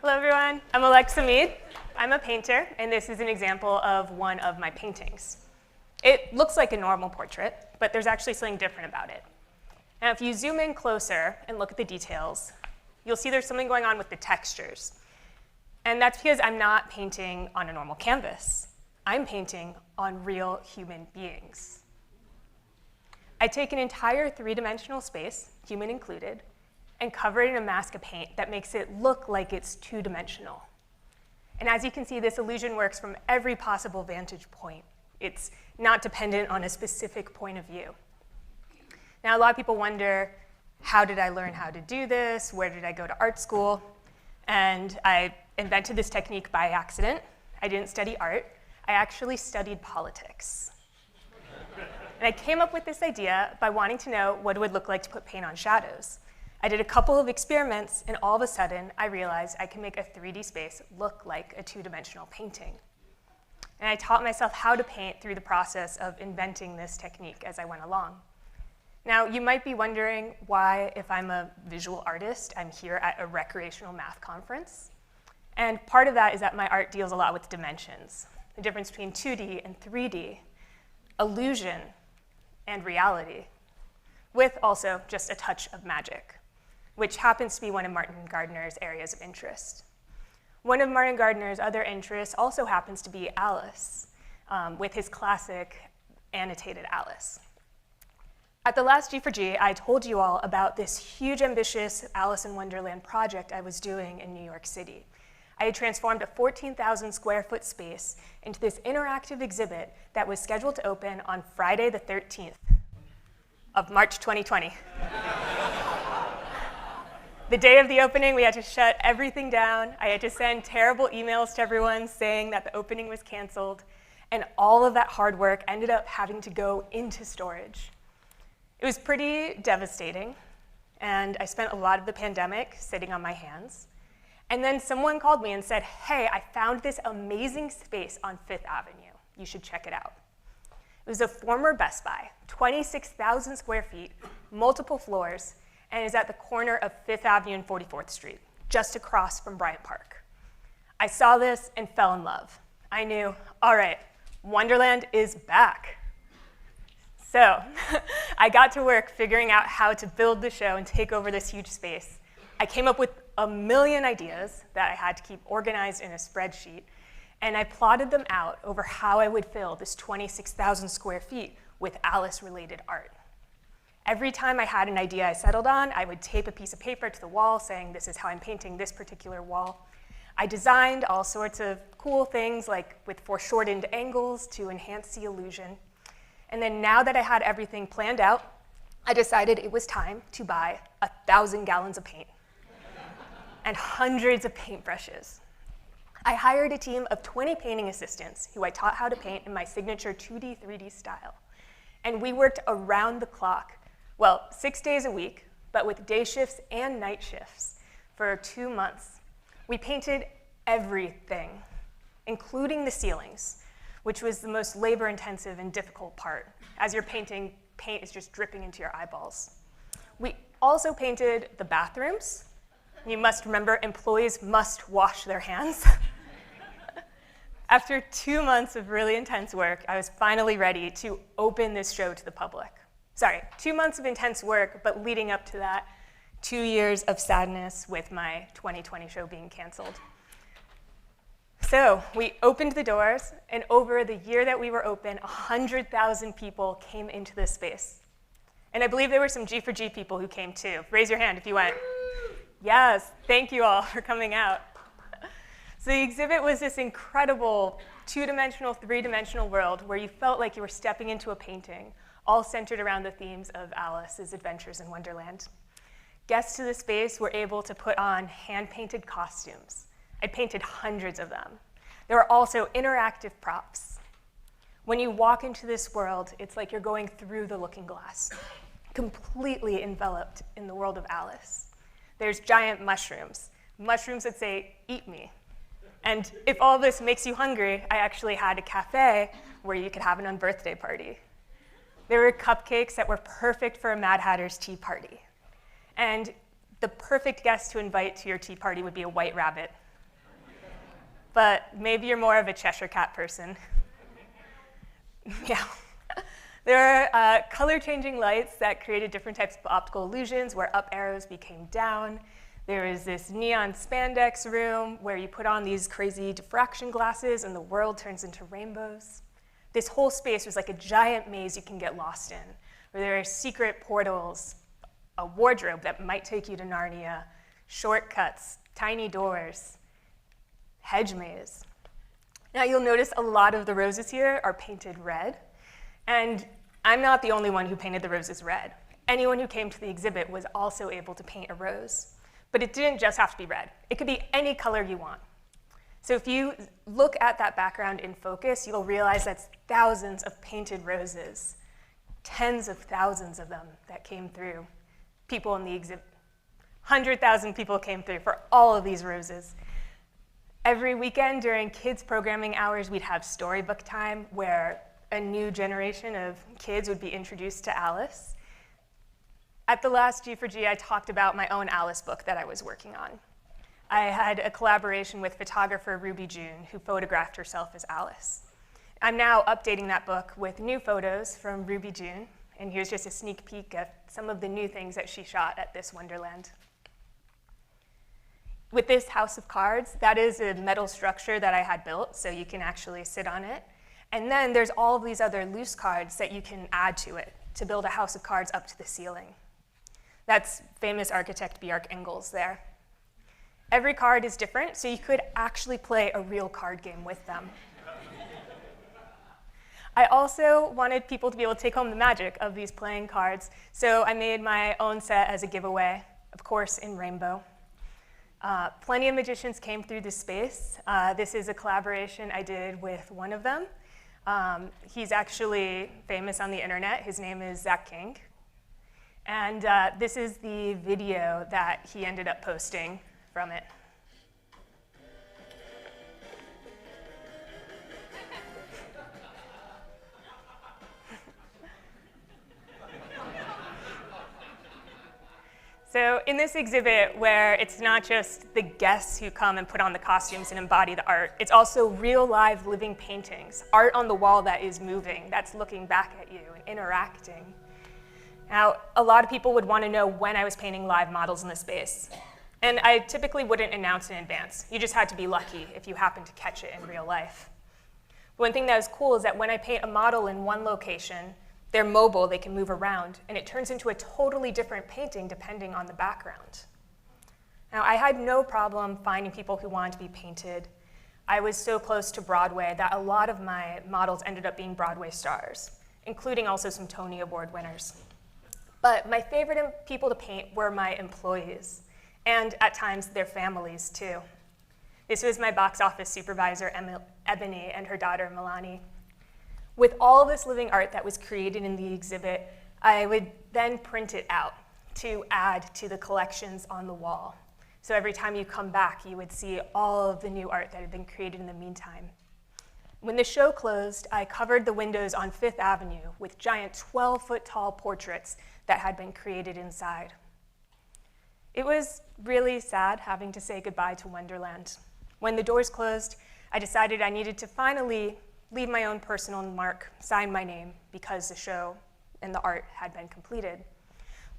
Hello, everyone. I'm Alexa Meade. I'm a painter, and this is an example of one of my paintings. It looks like a normal portrait, but there's actually something different about it. Now, if you zoom in closer and look at the details, you'll see there's something going on with the textures. And that's because I'm not painting on a normal canvas. I'm painting on real human beings. I take an entire three-dimensional space, human included, and cover it in a mask of paint that makes it look like it's two-dimensional. And as you can see, this illusion works from every possible vantage point. It's not dependent on a specific point of view. Now, a lot of people wonder, how did I learn how to do this? Where did I go to art school? And I invented this technique by accident. I didn't study art. I actually studied politics. And I came up with this idea by wanting to know what it would look like to put paint on shadows. I did a couple of experiments, and all of a sudden, I realized I can make a 3D space look like a two-dimensional painting. And I taught myself how to paint through the process of inventing this technique as I went along. Now, you might be wondering why, if I'm a visual artist, I'm here at a recreational math conference. And part of that is that my art deals a lot with dimensions, the difference between 2D and 3D, illusion and reality, with also just a touch of magic, which happens to be one of Martin Gardner's areas of interest. One of Martin Gardner's other interests also happens to be Alice, with his classic annotated Alice. At the last G4G, I told you all about this huge, ambitious Alice in Wonderland project I was doing in New York City. I had transformed a 14,000 square foot space into this interactive exhibit that was scheduled to open on Friday the 13th of March 2020. The day of the opening, we had to shut everything down. I had to send terrible emails to everyone saying that the opening was canceled, and all of that hard work ended up having to go into storage. It was pretty devastating, and I spent a lot of the pandemic sitting on my hands. And then someone called me and said, hey, I found this amazing space on Fifth Avenue. You should check it out. It was a former Best Buy, 26,000 square feet, multiple floors, and is at the corner of Fifth Avenue and 44th Street, just across from Bryant Park. I saw this and fell in love. I knew, all right, Wonderland is back. So I got to work figuring out how to build the show and take over this huge space. I came up with a million ideas that I had to keep organized in a spreadsheet, and I plotted them out over how I would fill this 26,000 square feet with Alice-related art. Every time I had an idea I settled on, I would tape a piece of paper to the wall saying, this is how I'm painting this particular wall. I designed all sorts of cool things, like with foreshortened angles to enhance the illusion. And then now that I had everything planned out, I decided it was time to buy 1,000 gallons of paint and hundreds of paintbrushes. I hired a team of 20 painting assistants who I taught how to paint in my signature 2D, 3D style. And we worked around the clock, well, 6 days a week, but with day shifts and night shifts for 2 months. We painted everything, including the ceilings, which was the most labor-intensive and difficult part. As you're painting, paint is just dripping into your eyeballs. We also painted the bathrooms. You must remember, employees must wash their hands. After 2 months of really intense work, I was finally ready to open this show to the public. Sorry, 2 months of intense work, but leading up to that, 2 years of sadness with my 2020 show being canceled. So we opened the doors, and over the year that we were open, 100,000 people came into this space. And I believe there were some G4G people who came too. Raise your hand if you went. Yes, thank you all for coming out. So the exhibit was this incredible two-dimensional, three-dimensional world where you felt like you were stepping into a painting, all centered around the themes of Alice's adventures in Wonderland. Guests to the space were able to put on hand-painted costumes. I painted hundreds of them. There were also interactive props. When you walk into this world, it's like you're going through the looking glass, completely enveloped in the world of Alice. There's giant mushrooms that say, eat me. And if all this makes you hungry, I actually had a cafe where you could have an unbirthday party. There were cupcakes that were perfect for a Mad Hatter's tea party. And the perfect guest to invite to your tea party would be a white rabbit, but maybe you're more of a Cheshire Cat person. Yeah. There are color-changing lights that created different types of optical illusions where up arrows became down. There is this neon spandex room where you put on these crazy diffraction glasses and the world turns into rainbows. This whole space was like a giant maze you can get lost in, where there are secret portals, a wardrobe that might take you to Narnia, shortcuts, tiny doors, hedge maze. Now you'll notice a lot of the roses here are painted red, and I'm not the only one who painted the roses red. Anyone who came to the exhibit was also able to paint a rose. But it didn't just have to be red. It could be any color you want. So if you look at that background in focus, you'll realize that's thousands of painted roses, tens of thousands of them that came through. People in the exhibit, 100,000 people came through for all of these roses. Every weekend during kids' programming hours, we'd have storybook time where a new generation of kids would be introduced to Alice. At the last G4G, I talked about my own Alice book that I was working on. I had a collaboration with photographer Ruby June, who photographed herself as Alice. I'm now updating that book with new photos from Ruby June, and here's just a sneak peek of some of the new things that she shot at this Wonderland. With this house of cards, that is a metal structure that I had built, so you can actually sit on it. And then there's all of these other loose cards that you can add to it to build a house of cards up to the ceiling. That's famous architect Bjarke Ingels there. Every card is different, so you could actually play a real card game with them. I also wanted people to be able to take home the magic of these playing cards, so I made my own set as a giveaway, of course in rainbow. Plenty of magicians came through this space. This is a collaboration I did with one of them. He's actually famous on the internet. His name is Zach King. And this is the video that he ended up posting from it. So in this exhibit, where it's not just the guests who come and put on the costumes and embody the art, it's also real, live, living paintings, art on the wall that is moving, that's looking back at you and interacting. Now, a lot of people would want to know when I was painting live models in the space. And I typically wouldn't announce in advance. You just had to be lucky if you happened to catch it in real life. One thing that was cool is that when I paint a model in one location, they're mobile, they can move around, and it turns into a totally different painting depending on the background. Now, I had no problem finding people who wanted to be painted. I was so close to Broadway that a lot of my models ended up being Broadway stars, including also some Tony Award winners. But my favorite people to paint were my employees, and at times their families too. This was my box office supervisor, Ebony, and her daughter, Milani. With all this living art that was created in the exhibit, I would then print it out to add to the collections on the wall. So every time you come back, you would see all of the new art that had been created in the meantime. When the show closed, I covered the windows on Fifth Avenue with giant 12-foot-tall portraits that had been created inside. It was really sad having to say goodbye to Wonderland. When the doors closed, I decided I needed to finally leave my own personal mark, sign my name, because the show and the art had been completed.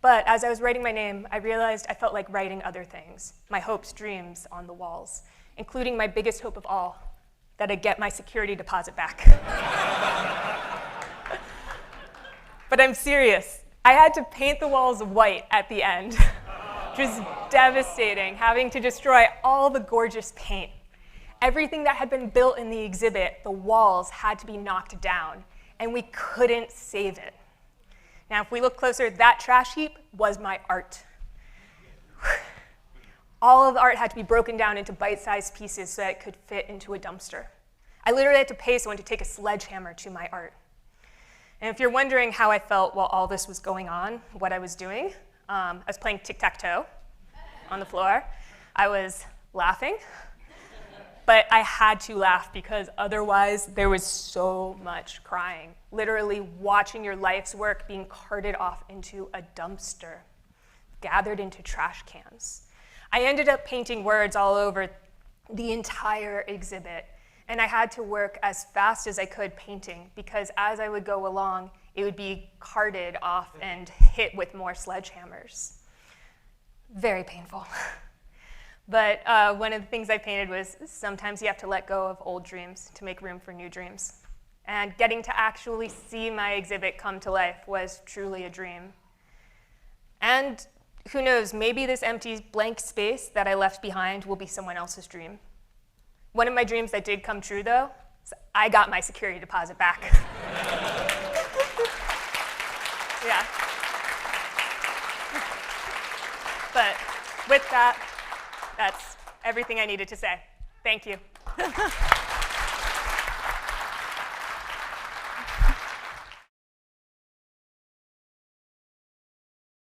But as I was writing my name, I realized I felt like writing other things, my hopes, dreams on the walls, including my biggest hope of all, that I'd get my security deposit back. But I'm serious. I had to paint the walls white at the end, which was devastating, having to destroy all the gorgeous paint. Everything that had been built in the exhibit, the walls had to be knocked down, and we couldn't save it. Now, if we look closer, that trash heap was my art. All of the art had to be broken down into bite-sized pieces so that it could fit into a dumpster. I literally had to pay someone to take a sledgehammer to my art. And if you're wondering how I felt while all this was going on, what I was doing, I was playing tic-tac-toe on the floor. I was laughing. But I had to laugh because otherwise there was so much crying. Literally watching your life's work being carted off into a dumpster, gathered into trash cans. I ended up painting words all over the entire exhibit. And I had to work as fast as I could painting, because as I would go along, it would be carted off and hit with more sledgehammers. Very painful. But one of the things I painted was sometimes you have to let go of old dreams to make room for new dreams. And getting to actually see my exhibit come to life was truly a dream. And who knows, maybe this empty blank space that I left behind will be someone else's dream. One of my dreams that did come true, though, is I got my security deposit back. Yeah. But with that, that's everything I needed to say. Thank you.